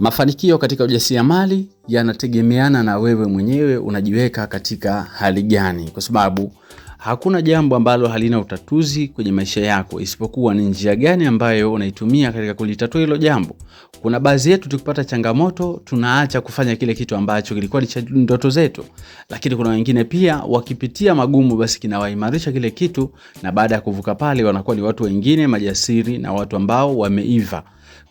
Mafanikio katika ujasiriamali yanategemeana na wewe mwenyewe unajiweka katika hali gani, kwa sababu hakuna jambo ambalo halina utatuzi kwenye maisha yako isipokuwa ni njia gani ambayo unaitumia katika kulitatua hilo jambo. Kuna baadhi yetu tukipata changamoto tunaacha kufanya kile kitu ambacho kilikuwa ni ndoto zetu, lakini kuna wengine pia wakipitia magumu basi kinawaimarisha kile kitu, na baada ya kuvuka pale wanakuwa ni watu wengine majasiri na watu ambao wameiva.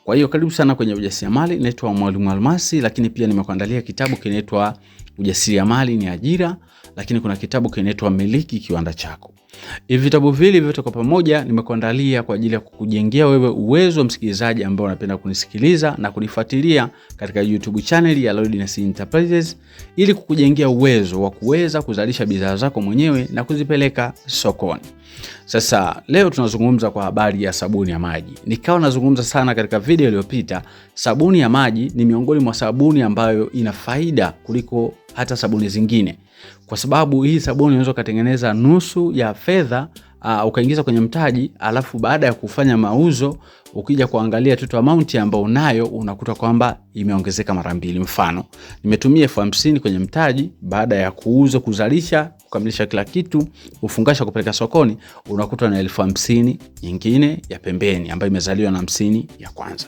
Kwa hiyo karibu sana kwenye ujasiriamali. Naitwa Mwalimu Almasi, lakini pia nimekuandalia kitabu kinaitwa Ujasiriamali ni Ajira, lakini kuna kitabu kinaitwa Miliki Kiwanda Chako. Hivi vitabu vile vyote kwa pamoja nimekuandalia kwa ajili ya kukujengea wewe uwezo, msikilizaji ambao unapenda kunisikiliza na kunifuatilia katika YouTube channel ya Loudness Enterprises, ili kukujengea uwezo wa kuweza kuzalisha bidhaa zako mwenyewe na kuzipeleka sokoni. Sasa leo tunazungumza kwa habari ya sabuni ya maji. Nikawa nazungumza sana katika video iliyopita, sabuni ya maji ni miongoni mwa sabuni ambayo ina faida kuliko hata sabuni zingine. Kwa sababu hii sabuni unaweza kutengeneza nusu ya fedha ukaingiza kwenye mtaji, alafu baada ya kufanya mauzo ukija kuangalia total amount ambayo unayo unakuta kwamba imeongezeka mara mbili. Mfano, nimetumia 50,000 kwenye mtaji, baada ya kuuza, kuzalisha, kukamilisha kila kitu, ufungasha kupeleka sokoni, unakuta na 50,000 nyingine ya pembeni ambayo imezaliwa na 50 ya kwanza.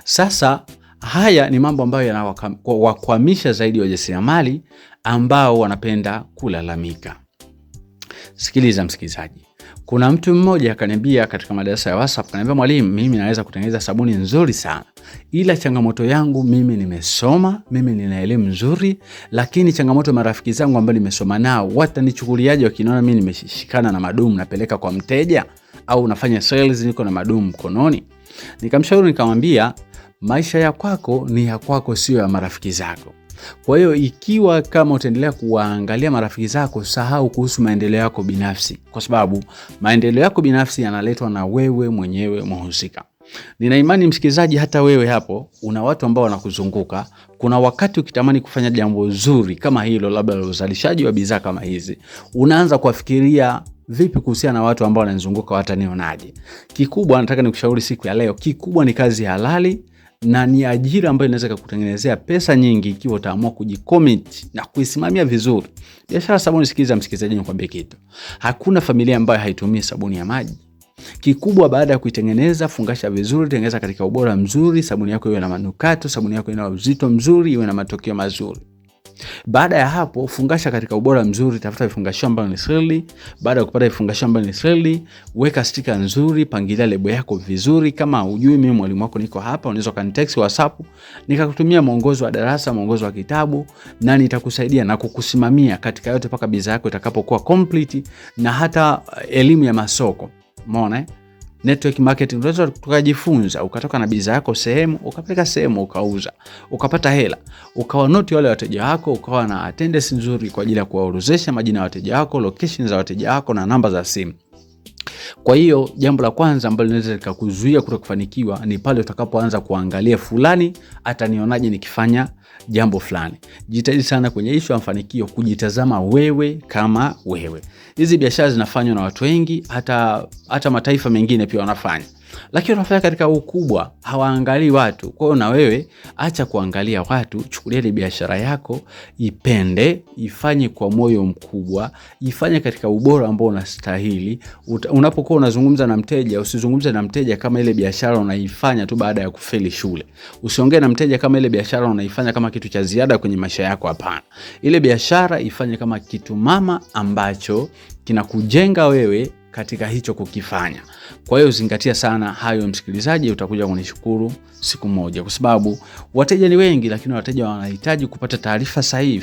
Sasa haya ni mambo ambayo yanawakwamisha zaidi wajasiriamali ambao wanapenda kulalamika. Sikiliza msikilizaji. Kuna mtu mmoja akaniambia katika madarasa ya WhatsApp, akaniambia, mwalimu, mimi naweza kutengeneza sabuni nzuri sana, ila changamoto yangu mimi nimesoma, mimi nina elimu nzuri, lakini changamoto ya marafiki zangu ambao nimesoma nao, watanichukuliaje wakiniona mimi nimeshikana na madumu napeleka kwa mteja, au nafanya sales niko na madumu mkononi? Nikamshauri nikamwambia, maisha ya kwako ni ya kwako, sio ya marafiki zako. Kwa hiyo ikiwa kama utaendelea kuangalia marafiki zako, sahau kuhusu maendeleo yako binafsi, kwa sababu maendeleo yako binafsi yanaletwa na wewe mwenyewe mhusika. Nina imani msikilizaji, hata wewe hapo una watu ambao wanakuzunguka. Kuna wakati ukitamani kufanya jambo zuri kama hilo, labda uzalishaji wa bidhaa kama hizi, unaanza kufikiria vipi kuhusiana na watu ambao wananizunguka, watanionaje? Kikubwa nataka nikushauri siku ya leo, kikubwa ni kazi halali na ni ajira ambayo inaweza kukutengenezea pesa nyingi ikiwa utaamua kujicommit na kuisimamia vizuri. Biashara sabuni, sikiliza msikilizaji, nikwambie kitu. Hakuna familia ambayo haitumii sabuni ya maji. Kikubwa baada ya kuitengeneza, fungasha vizuri, tengeneza katika ubora mzuri, sabuni yako iwe na manukato, sabuni yako ina uzito mzuri, iwe na matokeo mazuri. Baada ya hapo, fungasha katika ubora mzuri, tafuta vifungashio ambavyo ni seli. Baada ya kupata vifungashio ambavyo ni seli, weka sticker nzuri, pangilia lebo yako vizuri. Kama hujui, mimi mwalimu wako niko hapa, unaweza kanitext WhatsApp nikakutumia mwongozo wa darasa, mwongozo wa kitabu, na nitakusaidia na kukusimamia katika yote mpaka bidhaa yako itakapokuwa complete, na hata elimu ya masoko. Umeona network marketing, unaweza tukajifunza, ukatoka na bidhaa yako sehemu, ukapeleka sehemu, ukauza, ukapata hela, ukawa noti wale wateja wako, ukawa na attendance nzuri kwa ajili ya kuwaorozesha majina ya wateja wako, location za wateja wako na namba za simu. Kwa hiyo jambo la kwanza ambalo linaweza kukuzuia kutokufanikiwa ni pale utakapoanza kuangalia fulani atanionaje nikifanya jambo fulani. Jitahidi sana kwenye issue ya mafanikio kujitazama wewe kama wewe. Hizi biashara zinafanywa na watu wengi, hata mataifa mengine pia wanafanya, lakini wanafanya katika ukubwa, hawaangalii watu. Kwa hiyo na wewe acha kuangalia watu, chukulia ile biashara yako, ipende, ifanye kwa moyo mkubwa, ifanye katika ubora ambao unastahili. Unapokuwa unazungumza na mteja, usizungumze na mteja kama ile biashara unaifanya tu baada ya kufeli shule. Usiongee na mteja kama ile biashara unaifanya kama kitu cha ziada kwenye maisha yako, hapana. Ile biashara ifanye kama kitu mama ambacho kinakujenga wewe katika hicho kukifanya. Kwa hiyo zingatia sana hayo msikilizaji, utakuja kunishukuru siku moja, kwa sababu wateja ni wengi, lakini wateja wanahitaji kupata taarifa sahihi.